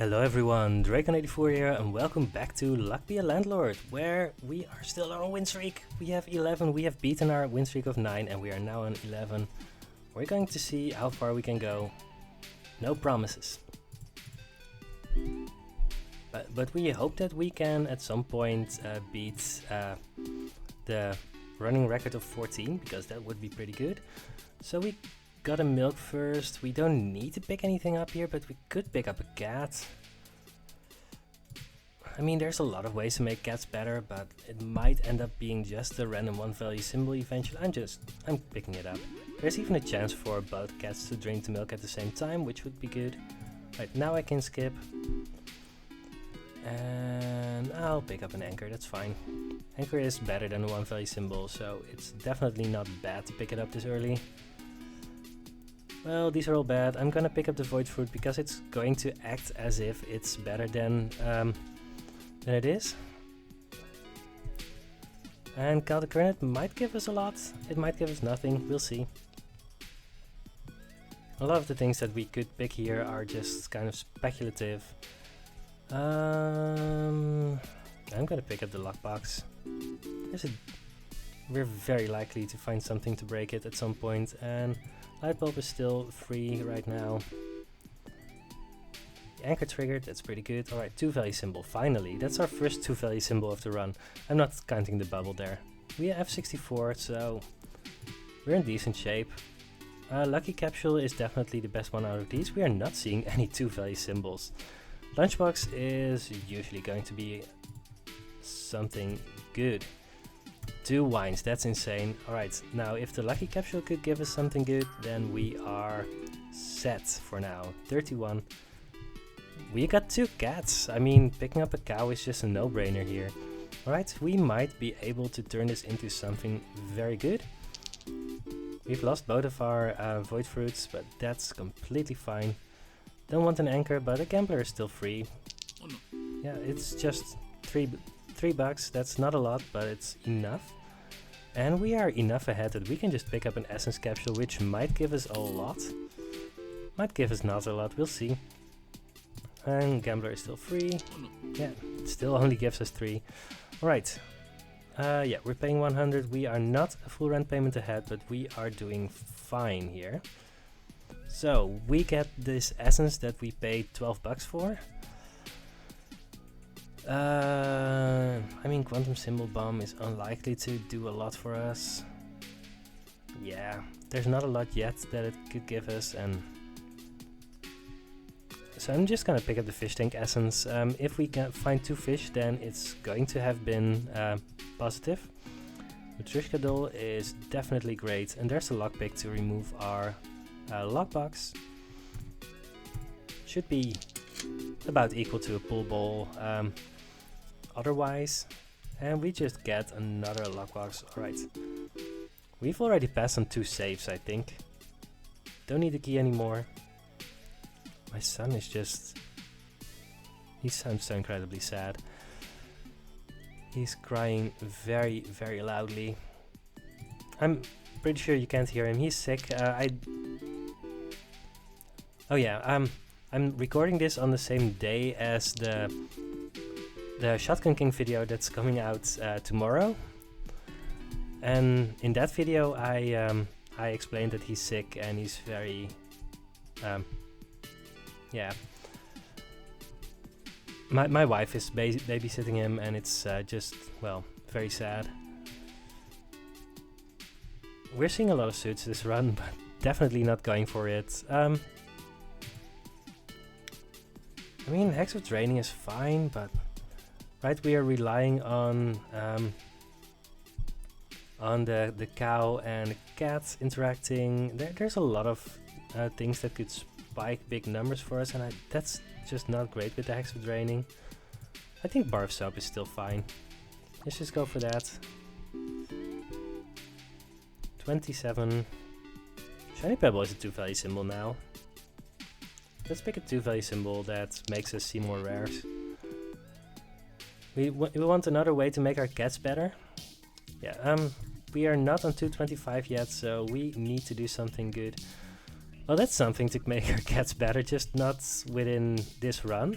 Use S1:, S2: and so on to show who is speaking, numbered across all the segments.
S1: Hello everyone, Dracon84 here and welcome back to Luck Be a Landlord, where we are still on a win streak. We have 11, we have beaten our win streak of 9 and we are now on 11. We're going to see how far we can go. No promises. But we hope that we can at some point beat the running record of 14, because that would be pretty good. So we gotta milk first. We don't need to pick anything up here, but we could pick up a cat. I mean, there's a lot of ways to make cats better, but it might end up being just a random one value symbol eventually. I'm picking it up. There's even a chance for both cats to drink the milk at the same time, which would be good. Right, now I can skip. And I'll pick up an anchor, that's fine. Anchor is better than a one value symbol, so it's definitely not bad to pick it up this early. Well, these are all bad. I'm gonna pick up the void fruit because it's going to act as if it's better than it is. And Calder Granite might give us a lot. It might give us nothing. We'll see. A lot of the things that we could pick here are just kind of speculative. I'm gonna pick up the lockbox. We're very likely to find something to break it at some point, and light bulb is still free right now. The anchor triggered, that's pretty good. Alright, 2 value symbol, finally. That's our first 2 value symbol of the run. I'm not counting the bubble there. We have 64, so we're in decent shape. Lucky Capsule is definitely the best one out of these. We are not seeing any 2 value symbols. Lunchbox is usually going to be something good. 2 wines, that's insane. Alright, now if the Lucky Capsule could give us something good, then we are set for now. 31. We got 2 cats. I mean, picking up a cow is just a no-brainer here. Alright, we might be able to turn this into something very good. We've lost both of our void fruits, but that's completely fine. Don't want an anchor, but a gambler is still free.
S2: Oh no.
S1: Yeah, it's just $3, that's not a lot, but it's enough. And we are enough ahead that we can just pick up an essence capsule, which might give us a lot. Might give us not a lot, we'll see. And gambler is still free.
S2: Oh no.
S1: Yeah, it still only gives us 3. Alright. Yeah, we're paying 100. We are not a full rent payment ahead, but we are doing fine here. So, we get this essence that we paid $12 for. I mean, Quantum Symbol Bomb is unlikely to do a lot for us. Yeah, there's not a lot yet that it could give us, and so I'm just gonna pick up the fish tank essence. If we can find 2 fish, then it's going to have been positive. Matryoshka doll is definitely great, and there's a lockpick to remove our lockbox. Should be about equal to a pool ball otherwise, and we just get another lockbox. Alright, we've already passed on 2 saves, I think. Don't need the key anymore. My son is just, he sounds so incredibly sad. He's crying very, very loudly. I'm pretty sure you can't hear him. He's sick. Oh yeah, I'm recording this on the same day as the Shotgun King video that's coming out tomorrow. And in that video I explained that he's sick and he's very yeah. My wife is babysitting him, and it's just, well, very sad. We're seeing a lot of suits this run, but definitely not going for it. I mean, Hex of Draining is fine, but right, we are relying on the cow and the cat interacting. There's a lot of things that could spike big numbers for us, and that's just not great with the Hex of Draining. I think Bar of Soap is still fine. Let's just go for that. 27. Shiny Pebble is a 2 value symbol now. Let's pick a 2 value symbol that makes us see more rares. We want another way to make our cats better. Yeah, we are not on 225 yet, so we need to do something good. Well, that's something to make our cats better, just not within this run.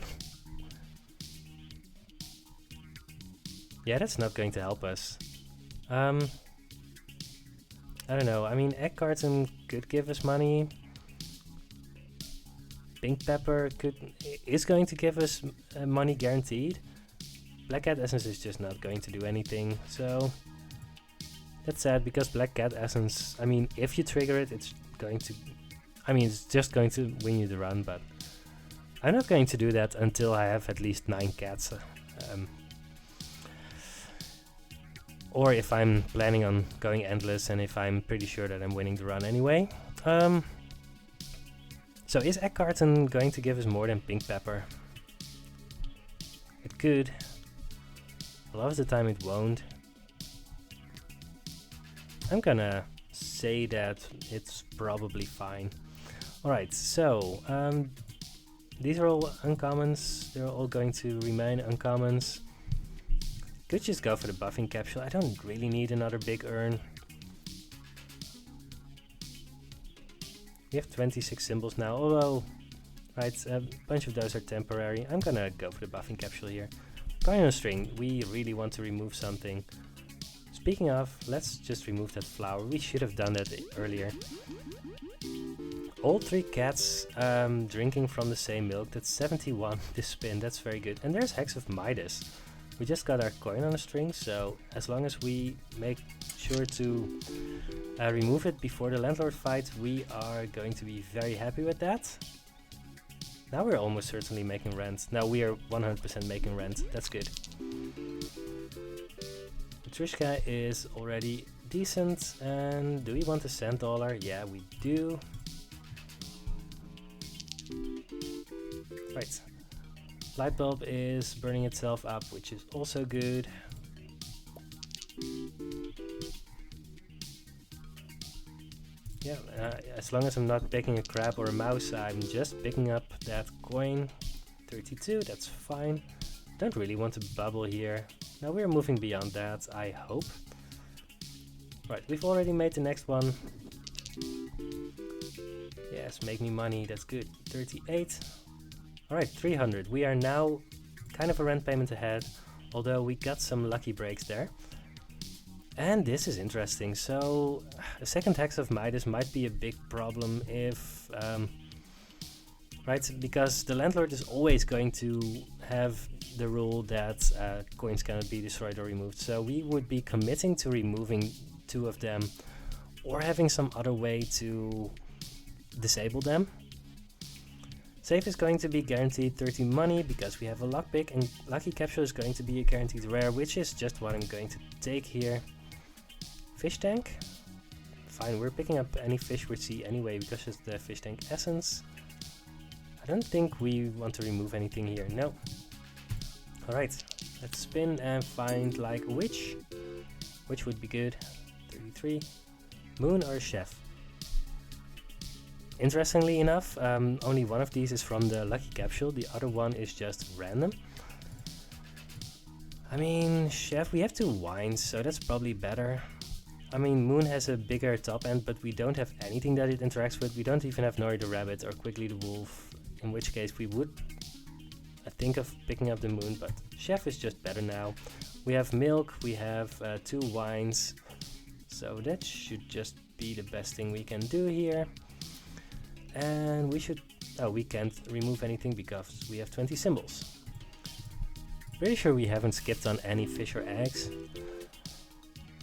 S1: Yeah, that's not going to help us. I don't know. I mean, egg carton could give us money. Pink pepper is going to give us money guaranteed. Black cat essence is just not going to do anything. So that's sad because black cat essence, I mean, if you trigger it, it's going to, I mean, it's just going to win you the run, but I'm not going to do that until I have at least 9 cats. Or if I'm planning on going endless and if I'm pretty sure that I'm winning the run anyway. So is egg carton going to give us more than pink pepper? It could. A lot of the time it won't. I'm gonna say that it's probably fine. Alright, so these are all uncommons. They're all going to remain uncommons. Could just go for the buffing capsule. I don't really need another big urn. We have 26 symbols now, although, right, a bunch of those are temporary. I'm gonna go for the buffing capsule here. Coin on a string, we really want to remove something. Speaking of, let's just remove that flower. We should have done that earlier. All 3 cats drinking from the same milk. That's 71 this spin, that's very good. And there's Hex of Midas. We just got our coin on a string, so as long as we make sure to remove it before the landlord fight, we are going to be very happy with that. Now we're almost certainly making rent. Now we are 100% making rent, that's good. Trishka is already decent, and do we want a cent dollar? Yeah, we do. Right. Light bulb is burning itself up, which is also good. Yeah, as long as I'm not picking a crab or a mouse, I'm just picking up that coin. 32, that's fine. Don't really want to bubble here. Now we're moving beyond that, I hope. Right, we've already made the next one. Yes, make me money, that's good. 38. Alright, 300. We are now kind of a rent payment ahead, although we got some lucky breaks there. And this is interesting. So, a second Hex of Midas might be a big problem if... right, because the landlord is always going to have the rule that coins cannot be destroyed or removed. So we would be committing to removing 2 of them, or having some other way to disable them. Save is going to be guaranteed 30 money because we have a lockpick, and lucky capsule is going to be a guaranteed rare, which is just what I'm going to take here. Fish tank? Fine, we're picking up any fish we see anyway because it's the fish tank essence. I don't think we want to remove anything here, no. Alright, let's spin and find like a witch. Which would be good. 33. Moon or chef? Interestingly enough, only one of these is from the lucky capsule, the other one is just random. I mean, chef, we have 2 wines, so that's probably better. I mean, Moon has a bigger top end, but we don't have anything that it interacts with. We don't even have Nori the rabbit or Quickly the wolf, in which case we would think of picking up the Moon, but chef is just better now. We have milk, we have 2 wines, so that should just be the best thing we can do here. And we should... oh, we can't remove anything because we have 20 symbols. Pretty sure we haven't skipped on any fish or eggs.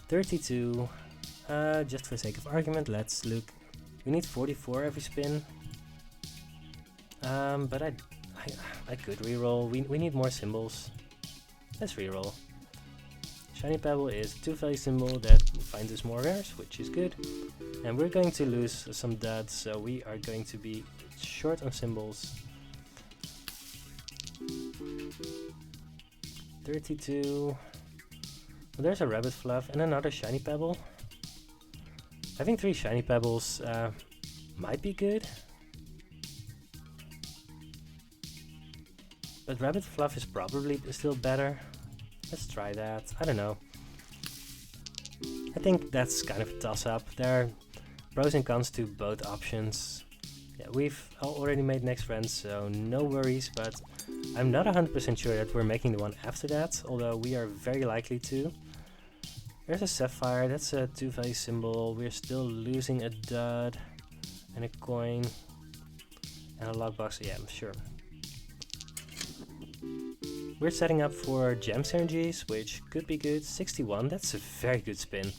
S1: 32. Just for sake of argument, let's look. We need 44 every spin. But I could reroll. We need more symbols. Let's reroll. Shiny Pebble is a 2-value symbol that finds us more rares, which is good. And we're going to lose some duds, so we are going to be short on symbols. 32. Well, there's a Rabbit Fluff and another Shiny Pebble. Having 3 Shiny Pebbles might be good. But Rabbit Fluff is probably still better. Let's try that. I don't know. I think that's kind of a toss-up. There are pros and cons to both options. Yeah, we've already made next friends, so no worries, but I'm not 100% sure that we're making the one after that, although we are very likely to. There's a sapphire, that's a 2-value symbol. We're still losing a dud and a coin and a lockbox. Yeah, sure. We're setting up for gem synergies, which could be good. 61, that's a very good spin.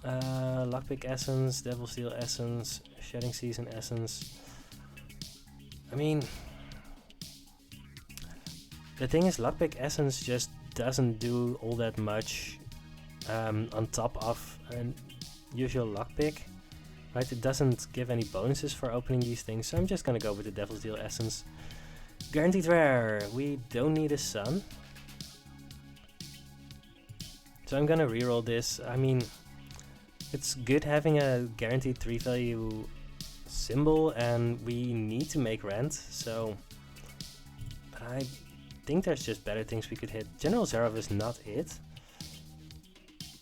S1: Lockpick essence, Devil Steel essence, Shedding Season essence. I mean, the thing is, Lockpick essence just doesn't do all that much on top of a usual lockpick. Right, it doesn't give any bonuses for opening these things, so I'm just gonna go with the Devil's Deal essence. Guaranteed rare, we don't need a sun. So I'm gonna reroll this. I mean, it's good having a guaranteed 3-value symbol, and we need to make rent, so... But I think there's just better things we could hit. General Zarov is not it.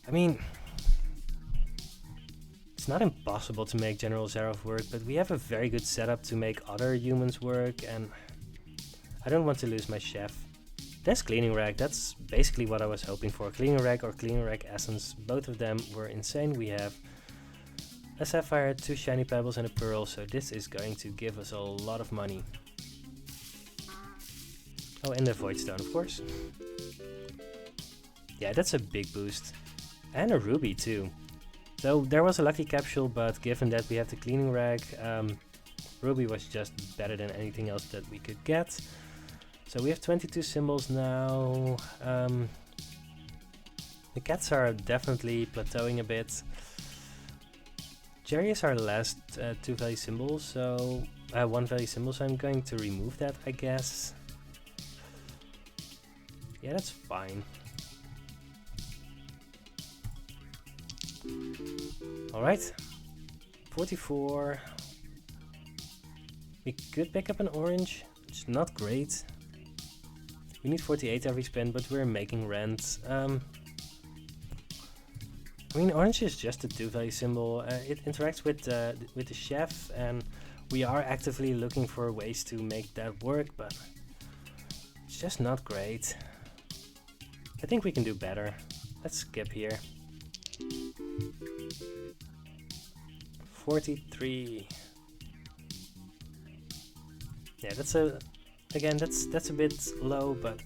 S1: I mean... It's not impossible to make General Zarov work, but we have a very good setup to make other humans work, and I don't want to lose my chef. There's Cleaning Rag, that's basically what I was hoping for. Cleaning Rag or Cleaning Rag Essence, both of them were insane. We have a Sapphire, 2 Shiny Pebbles and a Pearl, so this is going to give us a lot of money. Oh, and the Void Stone, of course. Yeah, that's a big boost. And a Ruby too. So there was a lucky capsule, but given that we have the Cleaning Rag, Ruby was just better than anything else that we could get. So we have 22 symbols now. The cats are definitely plateauing a bit. Jerry is our last 2-value symbol, so 1-value symbol, so I'm going to remove that, I guess. Yeah, that's fine. Alright, 44. We could pick up an orange, which is not great. We need 48 every spin, but we're making rent. I mean, orange is just a 2-value symbol. It interacts with the chef, and we are actively looking for ways to make that work, but it's just not great. I think we can do better. Let's skip here. 43. Yeah, that's a that's a bit low, but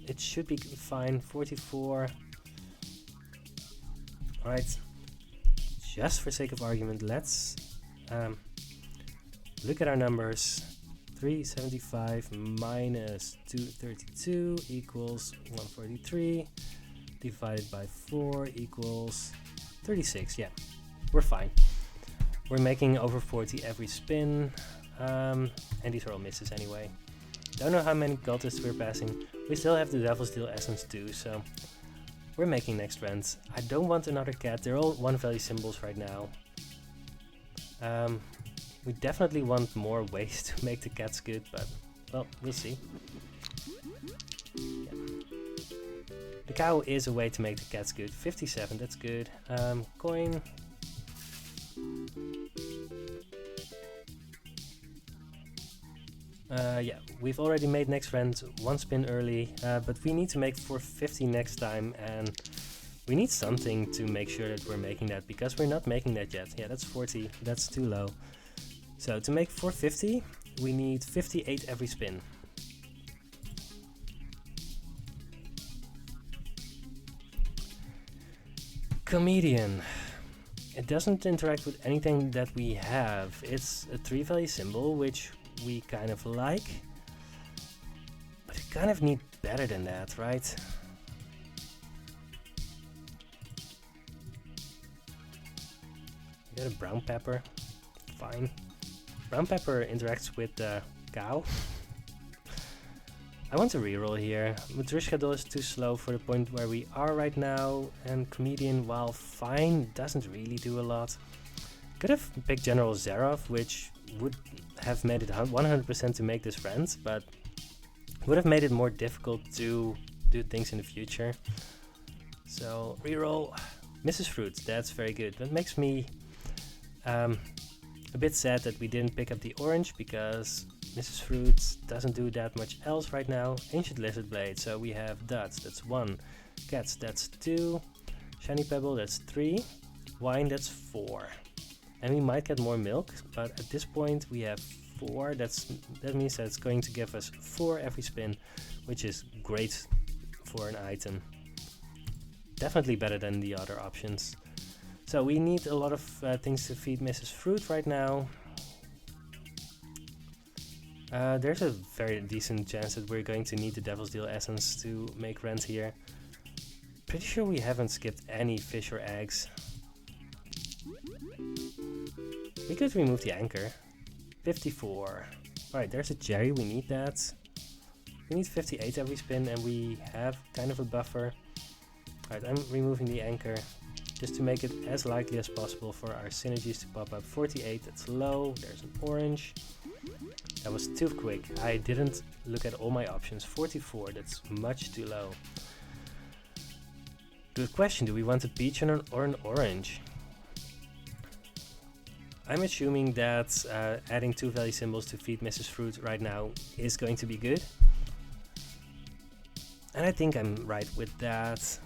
S1: it should be fine. 44. All right. Just for sake of argument, let's look at our numbers. 375 minus 232 equals 143. Divided by 4 equals 36. Yeah, we're fine. We're making over 40 every spin, and these are all misses anyway. Don't know how many cultists we're passing. We still have the Devil's Deal Essence too, so we're making next rent. I don't want another cat. They're all 1-value symbols right now. We definitely want more ways to make the cats good, but well, we'll see. Yeah. The cow is a way to make the cats good. 57, that's good. Coin. Yeah, we've already made next rent 1 spin early, but we need to make 450 next time, and we need something to make sure that we're making that, because we're not making that yet. Yeah, that's 40, that's too low. So to make 450, we need 58 every spin. Comedian. It doesn't interact with anything that we have. It's a 3-value symbol, which we kind of like. But we kind of need better than that, right? We got a brown pepper. Fine. Brown pepper interacts with the cow. I want to reroll here. Matryoshka is too slow for the point where we are right now, and Comedian, while fine, doesn't really do a lot. Could have picked General Zarov, which would have made it 100% to make this rent, but would have made it more difficult to do things in the future. So reroll. Mrs. Fruit, that's very good. That makes me a bit sad that we didn't pick up the orange, because Mrs. Fruit doesn't do that much else right now. Ancient Lizard Blade, so we have dots, that's 1. Cats, that's 2. Shiny Pebble, that's 3. Wine, that's 4. And we might get more milk, but at this point we have 4. That means that it's going to give us 4 every spin, which is great for an item. Definitely better than the other options. So we need a lot of things to feed Mrs. Fruit right now. There's a very decent chance that we're going to need the Devil's Deal Essence to make rent here. Pretty sure we haven't skipped any fish or eggs. We could remove the anchor. 54. Alright, there's a cherry, we need that. We need 58 every spin, and we have kind of a buffer. Alright, I'm removing the anchor just to make it as likely as possible for our synergies to pop up. 48, that's low. There's an orange. That was too quick. I didn't look at all my options. 44, that's much too low. Good question, do we want a peach or an orange? I'm assuming that adding 2 value symbols to feed Mrs. Fruit right now is going to be good. And I think I'm right with that.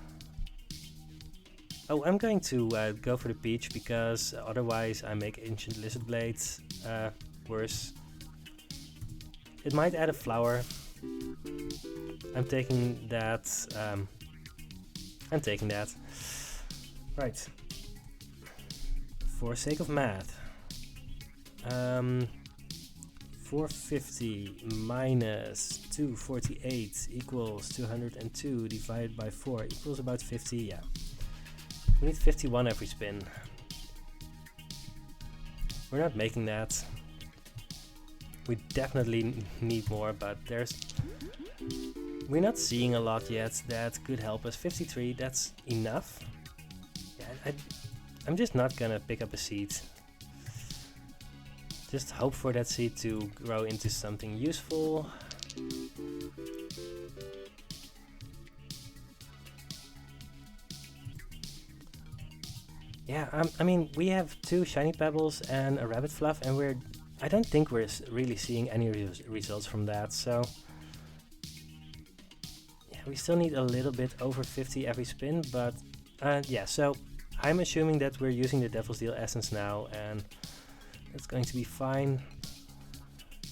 S1: Oh, I'm going to go for the peach, because otherwise I make Ancient Lizard Blades worse. It might add a flower. I'm taking that. Right. For sake of math. 450 minus 248 equals 202 divided by 4 equals about 50, yeah. We need 51 every spin. We're not making that. We definitely need more, but we're not seeing a lot yet that could help us. 53, that's enough. Yeah, I'm just not gonna pick up a seed. Just hope for that seed to grow into something useful. Yeah, I mean, we have 2 shiny pebbles and a rabbit fluff, and I don't think we're really seeing any results from that, so yeah, we still need a little bit over 50 every spin, but yeah, so I'm assuming that we're using the Devil's Deal Essence now, and that's going to be fine.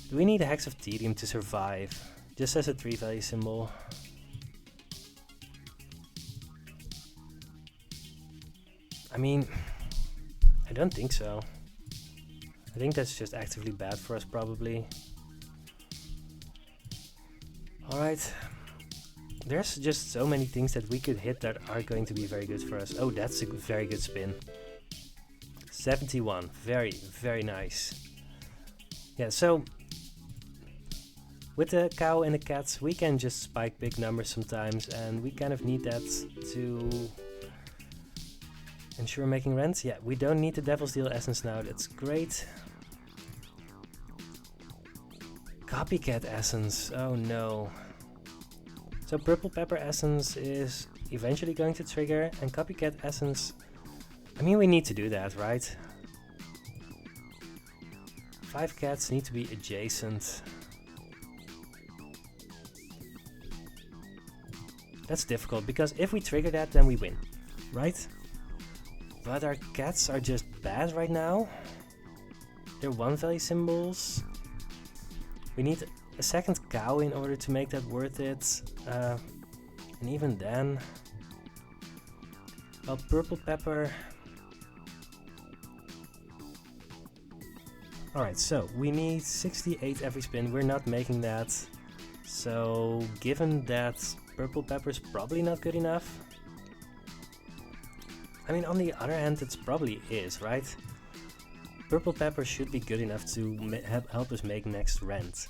S1: Do we need a Hex of Tedium to survive? Just as a 3 value symbol. I mean, I don't think so. I think that's just actively bad for us, probably. Alright. There's just so many things that we could hit that are going to be very good for us. Oh, that's a very good spin. 71. Very, very nice. Yeah, so with the cow and the cats, we can just spike big numbers sometimes, and we kind of need that to ensure making rent. Yeah, we don't need the Devil's Deal Essence now, that's great. Copycat Essence, oh no. So Purple Pepper Essence is eventually going to trigger, and Copycat Essence, I mean, we need to do that, right? 5 cats need to be adjacent. That's difficult, because if we trigger that, then we win, right? But our cats are just bad right now. They're 1 value symbols. We need a second cow in order to make that worth it. And even then, well, Purple Pepper. Alright, so we need 68 every spin. We're not making that. So given that Purple Pepper is probably not good enough. I mean, on the other hand, it probably is, right? Purple Pepper should be good enough to help us make next rent.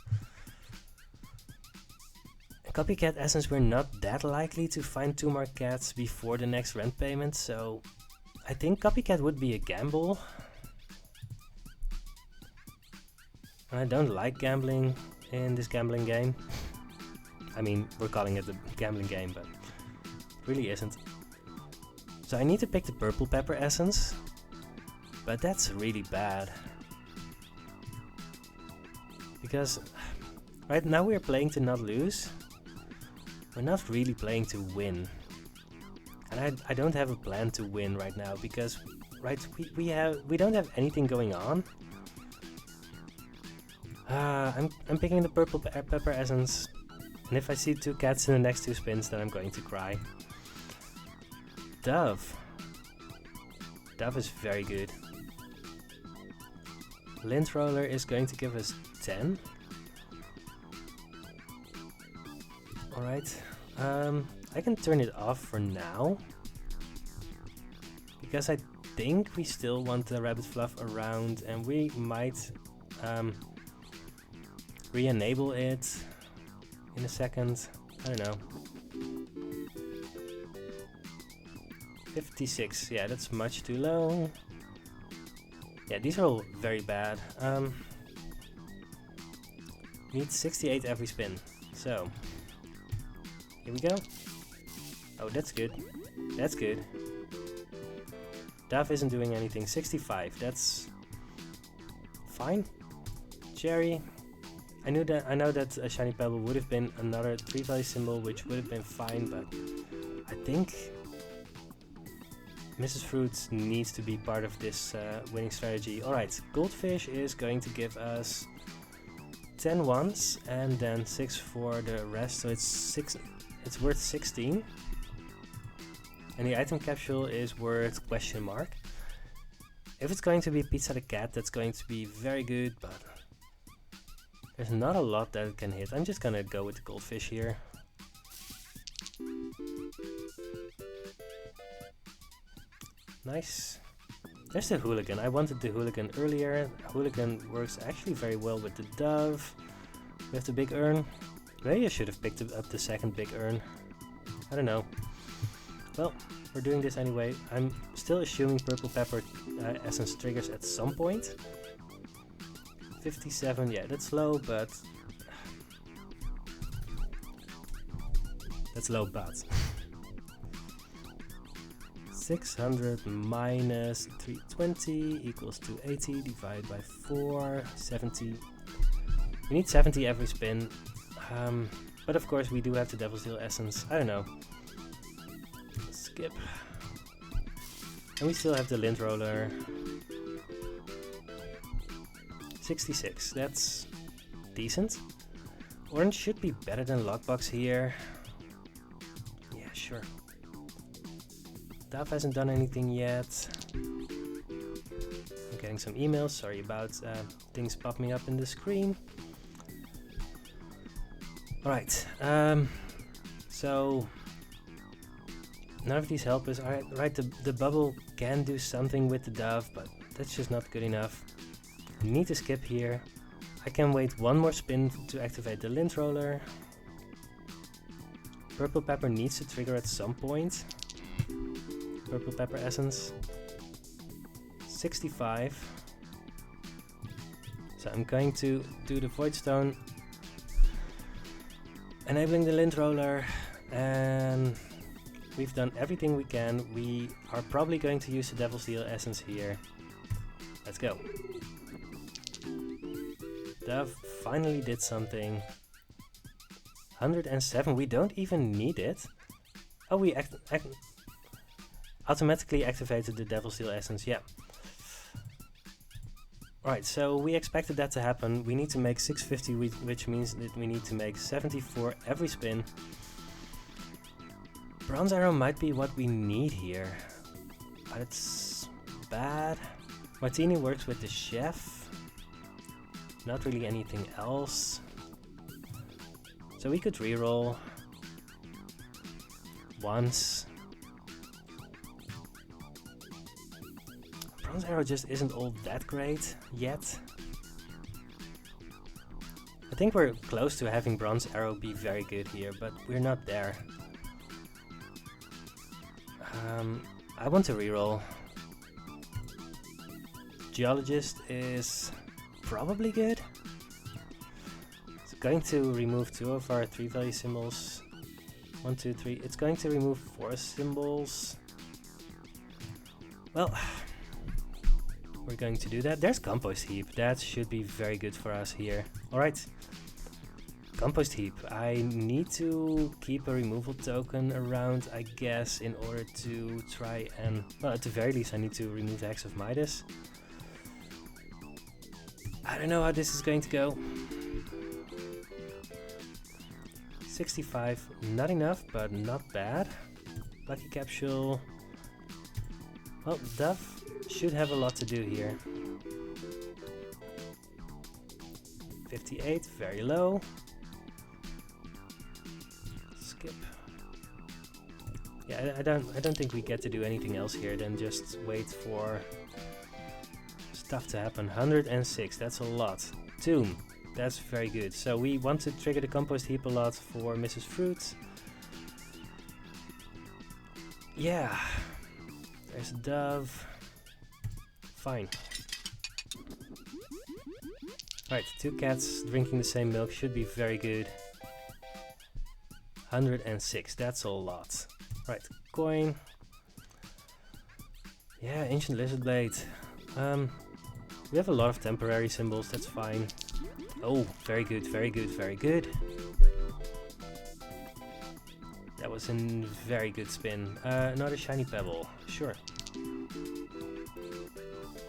S1: Copycat Essence, we're not that likely to find 2 more cats before the next rent payment, so I think Copycat would be a gamble. I don't like gambling in this gambling game. I mean, we're calling it a gambling game, but it really isn't. So I need to pick the purple pepper essence, but that's really bad. Because right now we're playing to not lose. We're not really playing to win. And I don't have a plan to win right now because we don't have anything going on. I'm picking the purple pepper essence, and if I see 2 cats in the next 2 spins, then I'm going to cry. Dove. Dove is very good. Lint roller is going to give us 10. Alright, I can turn it off for now. Because I think we still want the rabbit fluff around, and we might re-enable it in a second. I don't know. 56, yeah, that's much too low. Yeah, these are all very bad. Need 68 every spin. So, here we go. Oh, that's good. That's good. Dove isn't doing anything. 65, that's fine. Cherry. I know that a shiny pebble would have been another 3-value symbol, which would have been fine, but I think Mrs. Fruit needs to be part of this winning strategy. Alright, goldfish is going to give us 10 ones and then 6 for the rest, so it's worth 16. And the item capsule is worth question mark. If it's going to be Pizza the Cat, that's going to be very good, but there's not a lot that it can hit. I'm just gonna go with the goldfish here. Nice. There's the hooligan. I wanted the hooligan earlier. Hooligan works actually very well with the dove. We have the big urn. Maybe I should have picked up the second big urn. I don't know. Well, we're doing this anyway. I'm still assuming purple pepper essence triggers at some point. 57, yeah, that's low, but that's low, but 600 minus 320 equals 280 divided by 4, 70. We need 70 every spin, but of course we do have the Devil's Deal essence. I don't know. Skip. And we still have the lint roller. 66, that's decent. Orange should be better than Lockbox here. Yeah, sure. Dove hasn't done anything yet. I'm getting some emails, sorry about things popping up in the screen. Alright, so none of these help us. Alright, right, the bubble can do something with the dove, but that's just not good enough. Need to skip here. I can wait one more spin to activate the lint roller. Purple pepper needs to trigger at some point. Purple pepper essence. 65. So I'm going to do the void stone, enabling the lint roller, and we've done everything we can. We are probably going to use the Devil's Deal essence here. Let's go. Dove finally did something. 107, we don't even need it. Oh, we automatically activated the Devil's Deal essence, yeah. Alright, so we expected that to happen. We need to make 650, which means that we need to make 74 every spin. Bronze arrow might be what we need here, but it's bad. Martini works with the chef. Not really anything else. So we could reroll once. Bronze arrow just isn't all that great yet. I think we're close to having bronze arrow be very good here, but we're not there. I want to reroll. Geologist is probably good. It's going to remove 2 of our 3-value symbols. 1, 2, 3. It's going to remove 4 symbols. Well, we're going to do that. There's compost heap. That should be very good for us here. Alright. Compost heap. I need to keep a removal token around, I guess, in order to try and... Well, at the very least I need to remove the Hex of Midas. I don't know how this is going to go. 65, not enough, but not bad. Lucky Capsule. Well, Dove should have a lot to do here. 58, very low. Skip. Yeah, I don't think we get to do anything else here than just wait for stuff to happen. 106, that's a lot. Tomb, that's very good. So we want to trigger the compost heap a lot for Mrs. Fruit. Yeah, there's a Dove. Fine. Right, 2 cats drinking the same milk should be very good. 106, that's a lot. Right, coin. Yeah, Ancient Lizard Blade. We have a lot of temporary symbols, that's fine. Oh, very good, very good, very good. That was a very good spin. Another shiny pebble, sure.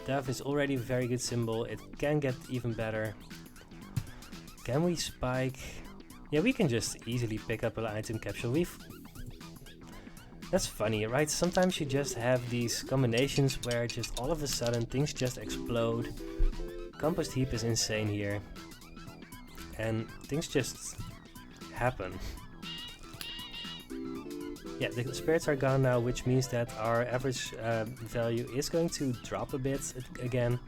S1: Dove is already a very good symbol, it can get even better. Can we spike? Yeah, we can just easily pick up an item capsule. That's funny, right? Sometimes you just have these combinations where just all of a sudden things just explode. Compost heap is insane here. And things just happen. Yeah, the spirits are gone now, which means that our average value is going to drop a bit again.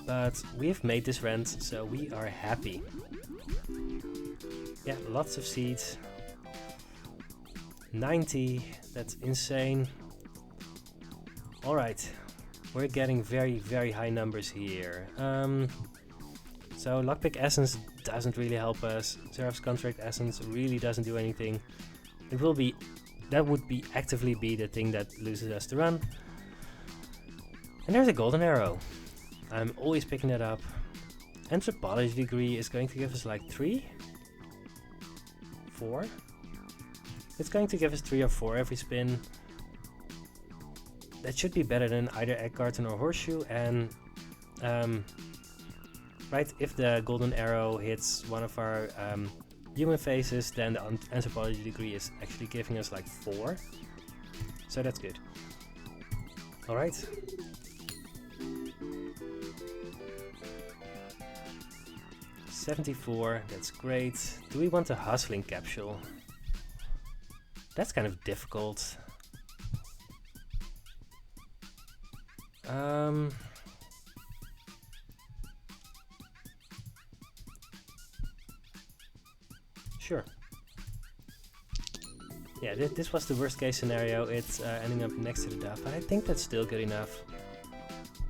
S1: But we've made this rent, so we are happy. Yeah, lots of seeds. 90, that's insane. Alright, we're getting very, very high numbers here. So Lockpick Essence doesn't really help us. Seraph's Contract Essence really doesn't do anything. It will be, that would be actively be the thing that loses us the run. And there's a golden arrow. I'm always picking that up. Anthropology degree is going to give us like 3? 4? It's going to give us 3 or 4 every spin. That should be better than either Egg Carton or Horseshoe. And right, if the golden arrow hits one of our human faces, then the anthropology degree is actually giving us like 4. So that's good. Alright. $74, that's great. Do we want a hustling capsule? That's kind of difficult. Sure. Yeah, this was the worst case scenario. It's ending up next to the Dove, but I think that's still good enough.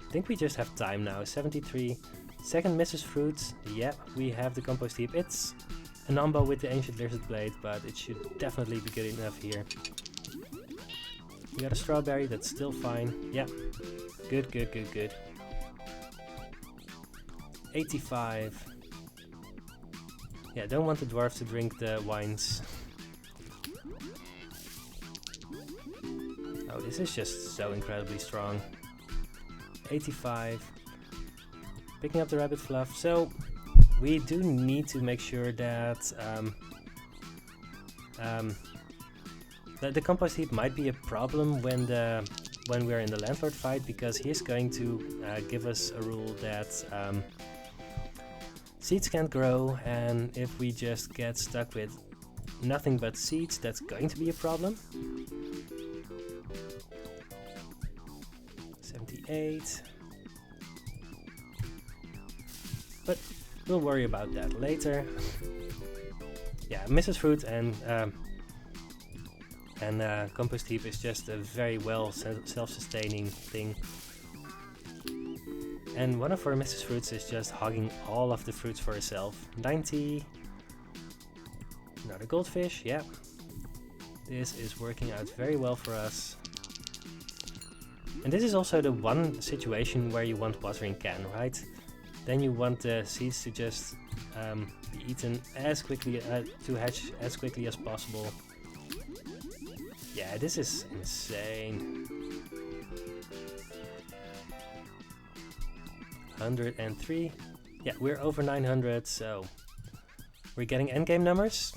S1: I think we just have time now. 73. Second Mrs. Fruits. Yeah, we have the compost heap. It's an Umbo with the Ancient Lizard Blade, but it should definitely be good enough here. We got a strawberry, that's still fine. Yeah, good, good, good, good. 85. Yeah, don't want the dwarves to drink the wines. Oh, this is just so incredibly strong. 85. Picking up the rabbit fluff. So we do need to make sure that the compost heap might be a problem when we're in the Landlord fight, because he's going to give us a rule that seeds can't grow, and if we just get stuck with nothing but seeds, that's going to be a problem. 78. But we'll worry about that later. Yeah, Mrs. Fruit and compost heap is just a very well self-sustaining thing. And one of our Mrs. Fruits is just hogging all of the fruits for herself. 90. Another goldfish, yeah. This is working out very well for us. And this is also the one situation where you want watering can, right? Then you want the seeds to just be eaten as quickly, to hatch as quickly as possible. Yeah, this is insane. 103. Yeah, we're over 900, so we're getting endgame numbers.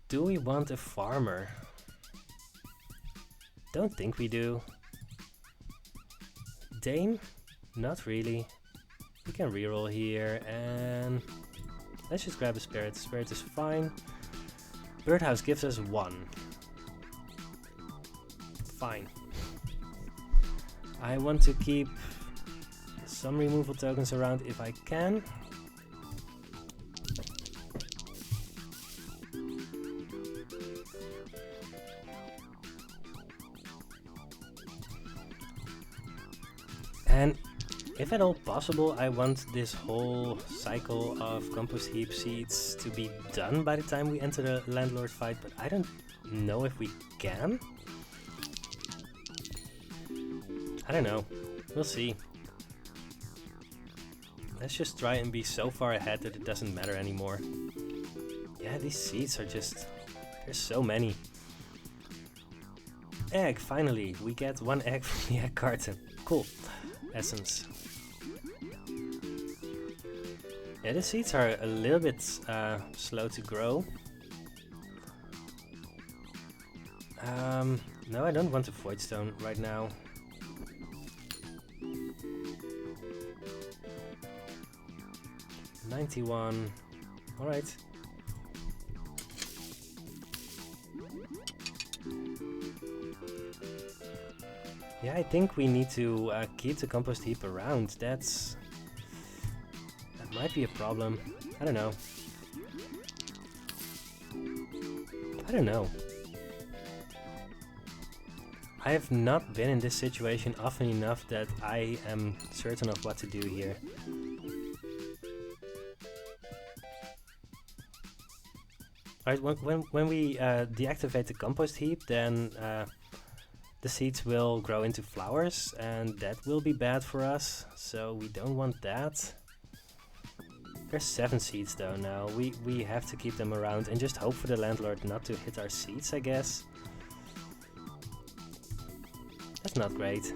S1: Do we want a farmer? Don't think we do. Dame? Not really. We can reroll here and let's just grab a spirit. Spirit is fine. Birdhouse gives us 1. Fine. I want to keep some removal tokens around if I can. And if at all possible, I want this whole cycle of compost heap seeds to be done by the time we enter the Landlord fight, but I don't know if we can. I don't know. We'll see. Let's just try and be so far ahead that it doesn't matter anymore. Yeah, these seeds are just... there's so many. Egg, finally. We get 1 egg from the egg carton. Cool. Essence. Yeah, the seeds are a little bit slow to grow. No, I don't want a void stone right now. $91. Alright. Yeah, I think we need to keep the compost heap around. That might be a problem. I don't know. I have not been in this situation often enough that I am certain of what to do here. Alright, when we deactivate the compost heap, then the seeds will grow into flowers, and that will be bad for us, so we don't want that. There's 7 seeds though now. We have to keep them around and just hope for the Landlord not to hit our seeds, I guess. That's not great.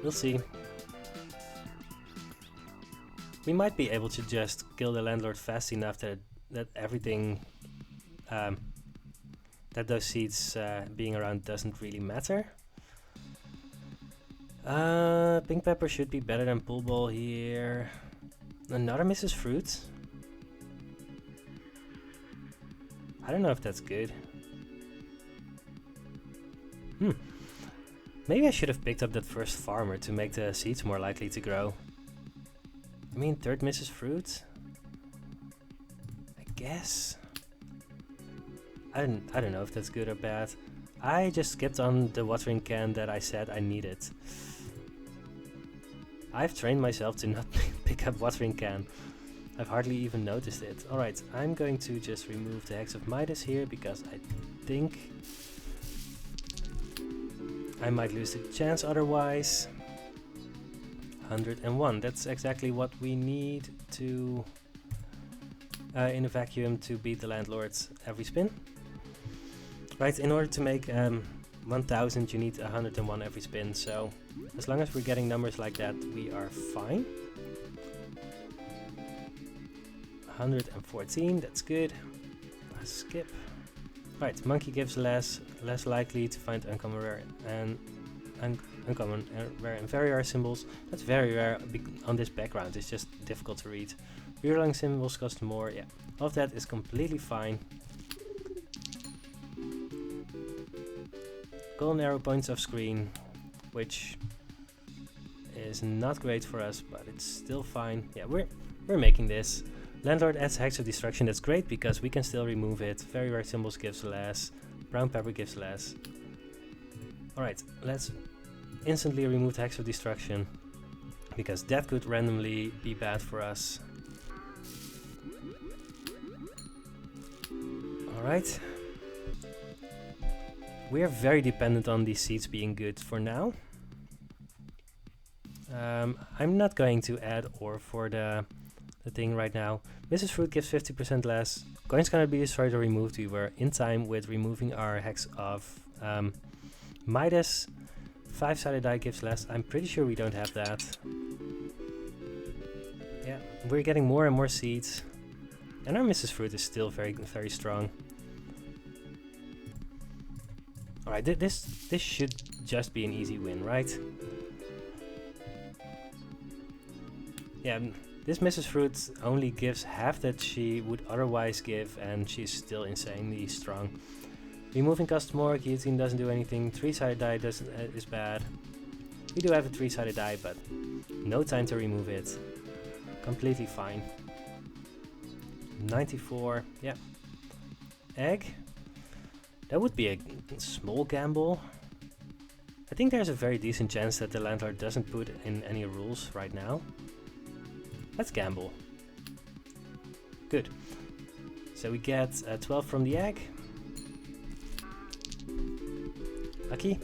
S1: We'll see. We might be able to just kill the Landlord fast enough that everything... that those seeds being around doesn't really matter. Pink pepper should be better than pool ball here. Another Mrs. Fruit. I don't know if that's good. Maybe I should have picked up that first farmer to make the seeds more likely to grow. I mean, 3rd Mrs. Fruit? I guess. I don't know if that's good or bad. I just skipped on the watering can that I said I needed. I've trained myself to not pick up watering can. I've hardly even noticed it. Alright, I'm going to just remove the Hex of Midas here because I think I might lose the chance otherwise. 101, that's exactly what we need to in a vacuum to beat the Landlords every spin. Right, in order to make 1000 you need 101 every spin, so as long as we're getting numbers like that we are fine. 114, that's good. Skip. Right, monkey gives less likely to find uncommon rare and uncommon rare and very rare symbols. That's very rare on this background, it's just difficult to read. Rerolling symbols cost more, yeah. All of that is completely fine. Golden arrow points off screen, which is not great for us, but it's still fine. Yeah, we're making this. Landlord adds Hex of Destruction, that's great because we can still remove it. Very rare symbols gives less. Brown pepper gives less. Alright, let's instantly remove the Hex of Destruction because that could randomly be bad for us. Alright. We are very dependent on these seeds being good for now. I'm not going to add ore for the thing right now. Mrs. Fruit gives 50% less. Coins cannot be destroyed or removed. We were in time with removing our hex of Midas. 5-sided die gives less. I'm pretty sure we don't have that. Yeah, we're getting more and more seeds. And our Mrs. Fruit is still very, very strong. Alright, this should just be an easy win, right? Yeah, this Mrs. Fruit only gives half that she would otherwise give, and she's still insanely strong. Removing costs more, guillotine doesn't do anything, 3-sided die is bad. We do have a 3-sided die, but no time to remove it. Completely fine. 94, yeah. Egg. That would be a small gamble. I think there's a very decent chance that the Landlord doesn't put in any rules right now. Let's gamble. Good. So we get 12 from the egg. Lucky.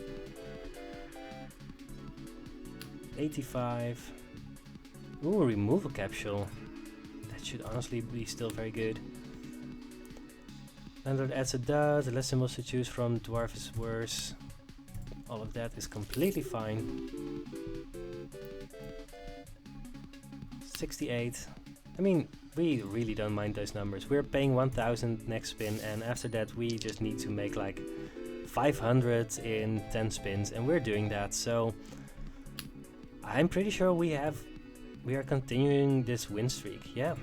S1: 85. Ooh, removal capsule. That should honestly be still very good. Landlord adds a dot, less symbols to choose from, dwarf is worse. All of that is completely fine. 68. I mean, we really don't mind those numbers. We're paying 1000 next spin, and after that we just need to make like 500 in 10 spins, and we're doing that. So I'm pretty sure we are continuing this win streak. Yeah,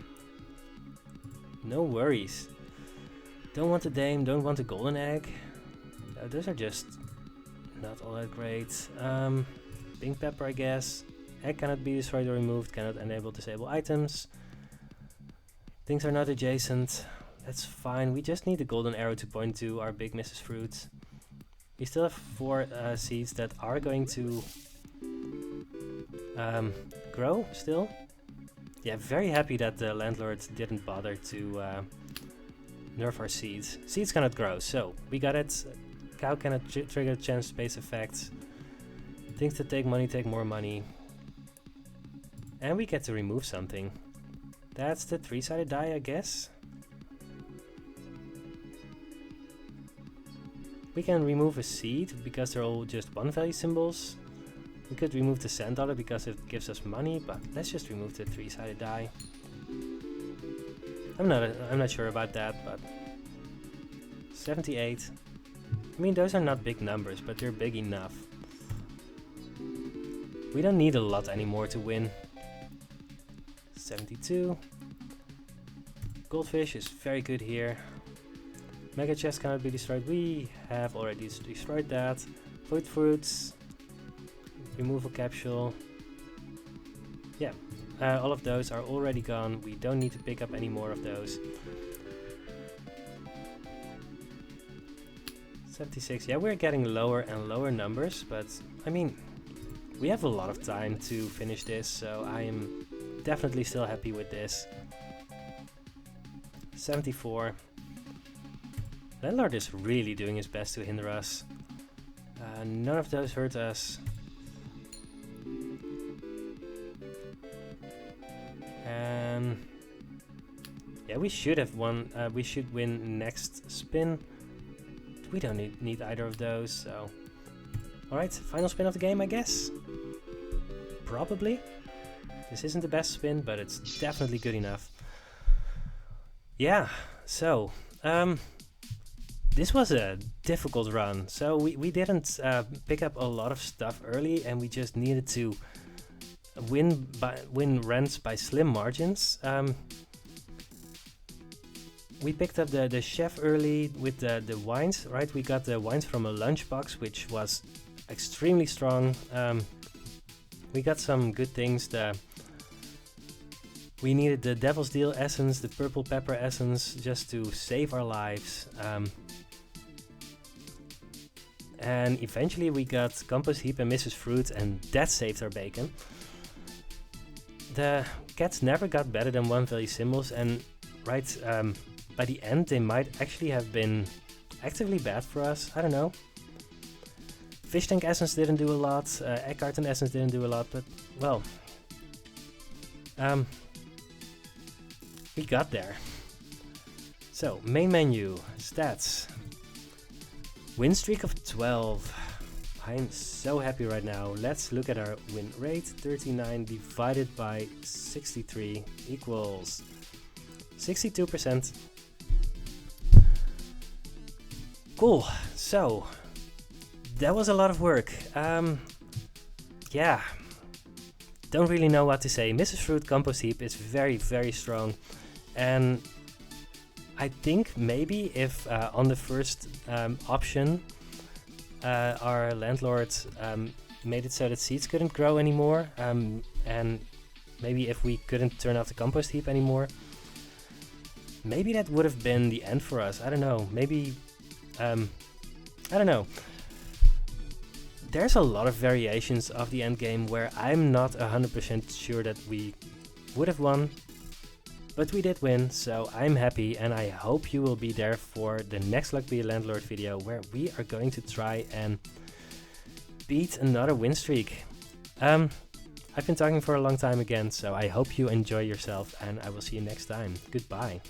S1: no worries. Don't want a dame, don't want a golden egg. Those are just not all that great. Pink pepper, I guess. Egg cannot be destroyed or removed, cannot enable disable items. Things are not adjacent. That's fine. We just need the golden arrow to point to our big Mrs. Fruit. We still have 4 seeds that are going to grow still. Yeah, very happy that the Landlord didn't bother to nerf our seeds. Seeds cannot grow, so we got it. Cow cannot trigger chance space effects. Things that take money take more money. And we get to remove something. That's the 3-sided die, I guess. We can remove a seed because they're all just 1-value symbols. We could remove the sand dollar because it gives us money, but let's just remove the 3-sided die. I'm not sure about that, but 78. I mean, those are not big numbers, but they're big enough. We don't need a lot anymore to win. 72. Goldfish is very good here. Mega chest cannot be destroyed. We have already destroyed that. Void fruits. Removal capsule. Yeah, all of those are already gone. We don't need to pick up any more of those. 76. Yeah, we're getting lower and lower numbers, but I mean, we have a lot of time to finish this, so I am definitely still happy with this. 74. Landlord is really doing his best to hinder us. None of those hurt us. And yeah, we should have won. We should win next spin. We don't need either of those, so... Alright, final spin of the game, I guess? Probably. This isn't the best spin, but it's definitely good enough. Yeah, so... this was a difficult run. So we didn't pick up a lot of stuff early, and we just needed to win runs by slim margins. We picked up the chef early with the wines, right? We got the wines from a lunchbox, which was extremely strong. We got some good things. We needed the Devil's Deal essence, the purple pepper essence, just to save our lives. And eventually we got Compost Heap and Mrs. Fruit, and that saved our bacon. The cats never got better than 1-value symbols, and by the end they might actually have been actively bad for us. I don't know. Fish Tank Essence didn't do a lot, Egg Carton Essence didn't do a lot, but, well, we got there. So, main menu, stats, win streak of 12. I'm so happy right now. Let's look at our win rate. 39 divided by 63 equals 62%. Cool, so that was a lot of work. Yeah, don't really know what to say. Mrs. Fruit Compost Heap is very, very strong. And I think maybe if on the first option, our landlord made it so that seeds couldn't grow anymore, and maybe if we couldn't turn off the compost heap anymore, maybe that would have been the end for us. I don't know, maybe, I don't know. There's a lot of variations of the end game where I'm not 100% sure that we would have won, but we did win, so I'm happy, and I hope you will be there for the next Luck Be a Landlord video, where we are going to try and beat another win streak. I've been talking for a long time again, so I hope you enjoy yourself, and I will see you next time. Goodbye.